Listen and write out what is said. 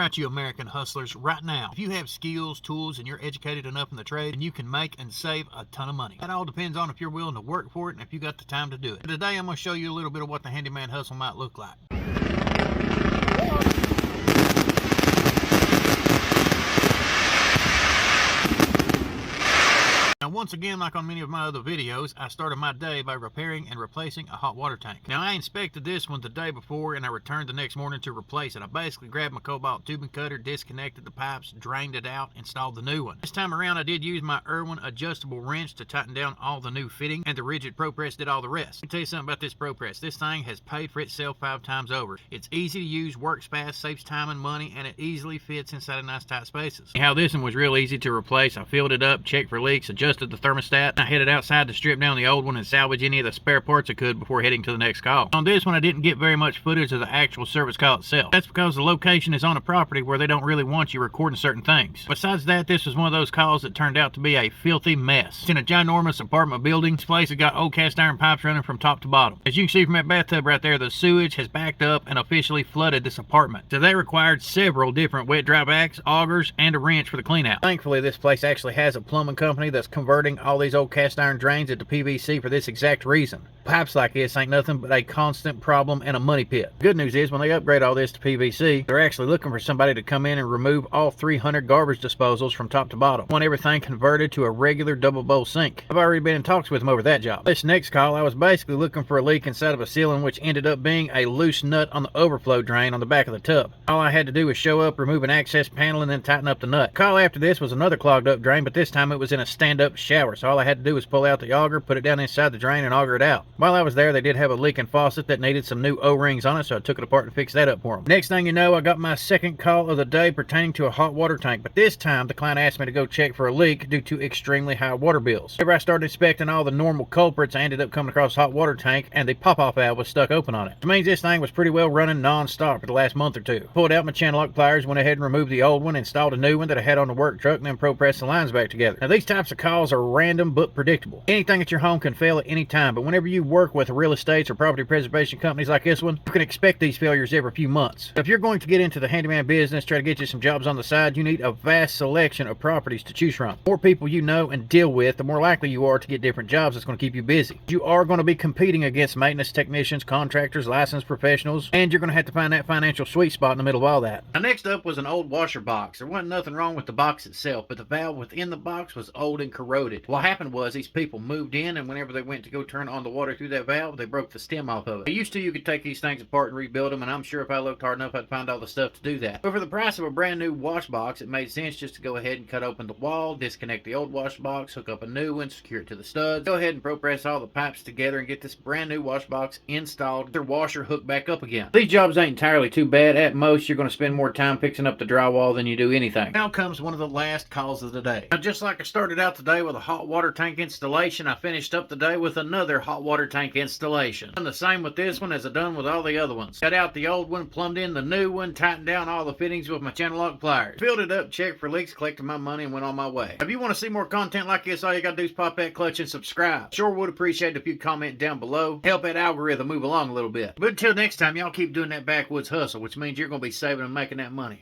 at you American hustlers right now. If you have skills, tools, and you're educated enough in the trade, then you can make and save a ton of money. That all depends on if you're willing to work for it and if you got the time to do it. Today I'm going to show you a little bit of what the handyman hustle might look like. Now, once again, like on many of my other videos, I started my day by repairing and replacing a hot water tank. Now, I inspected this one the day before and I returned the next morning to replace it. I basically grabbed my cobalt tubing cutter, disconnected the pipes, drained it out, installed the new one. This time around, I did use my Irwin adjustable wrench to tighten down all the new fitting, and the Ridgid Pro Press did all the rest. Let me tell you something about this Pro Press. This thing has paid for itself 5 times over. It's easy to use, works fast, saves time and money, and it easily fits inside of nice tight spaces. How this one was real easy to replace. I filled it up, checked for leaks, adjusted the thermostat. I headed outside to strip down the old one and salvage any of the spare parts I could before heading to the next call. On this one, I didn't get very much footage of the actual service call itself. That's because the location is on a property where they don't really want you recording certain things. Besides that, this was one of those calls that turned out to be a filthy mess. It's in a ginormous apartment building. This place has got old cast iron pipes running from top to bottom. As you can see from that bathtub right there, the sewage has backed up and officially flooded this apartment. So they required several different wet dry vacs, augers, and a wrench for the clean out. Thankfully, this place actually has a plumbing company that's converting all these old cast iron drains into PVC for this exact reason. Pipes like this ain't nothing but a constant problem and a money pit. The good news is when they upgrade all this to PVC, they're actually looking for somebody to come in and remove all 300 garbage disposals from top to bottom. Want everything converted to a regular double bowl sink. I've already been in talks with them over that job. This next call, I was basically looking for a leak inside of a ceiling, which ended up being a loose nut on the overflow drain on the back of the tub. All I had to do was show up, remove an access panel, and then tighten up the nut. Call after this was another clogged up drain, but this time it was in a stand-up shower, so all I had to do was pull out the auger, put it down inside the drain, and auger it out. While I was there, they did have a leaking faucet that needed some new O-rings on it, so I took it apart and fixed that up for them. Next thing you know, I got my second call of the day pertaining to a hot water tank, but this time the client asked me to go check for a leak due to extremely high water bills. Whenever I started inspecting all the normal culprits, I ended up coming across a hot water tank, and the pop-off valve was stuck open on it. Which means this thing was pretty well running non-stop for the last month or two. Pulled out my Channellock pliers, went ahead and removed the old one, installed a new one that I had on the work truck, and then pro-pressed the lines back together. Now, these types of calls are random but predictable. Anything at your home can fail at any time, but whenever you work with real estates or property preservation companies like this one, you can expect these failures every few months. If you're going to get into the handyman business, try to get you some jobs on the side, you need a vast selection of properties to choose from. The more people you know and deal with, the more likely you are to get different jobs that's going to keep you busy. You are going to be competing against maintenance technicians, contractors, licensed professionals, and you're going to have to find that financial sweet spot in the middle of all that. Now, next up was an old washer box. There wasn't nothing wrong with the box itself, but the valve within the box was old and corroded. What happened was these people moved in, and whenever they went to go turn on the water through that valve, they broke the stem off of it. Used to, you could take these things apart and rebuild them, and I'm sure if I looked hard enough, I'd find all the stuff to do that. But for the price of a brand new wash box, it made sense just to go ahead and cut open the wall, disconnect the old wash box, hook up a new one, secure it to the studs, go ahead and pro-press all the pipes together and get this brand new wash box installed, their washer hooked back up again. These jobs ain't entirely too bad. At most, you're going to spend more time fixing up the drywall than you do anything. Now comes one of the last calls of the day. Now, just like I started out the day with a hot water tank installation, I finished up the day with another hot water tank installation. And the same with this one as I done with all the other ones. Got out the old one, plumbed in the new one, tightened down all the fittings with my Channellock pliers. Filled it up, checked for leaks, collected my money, and went on my way. If you want to see more content like this, all you gotta do is pop that clutch and subscribe. Sure would appreciate it if you'd comment down below. Help that algorithm move along a little bit. But until next time, y'all keep doing that backwoods hustle, which means you're gonna be saving and making that money.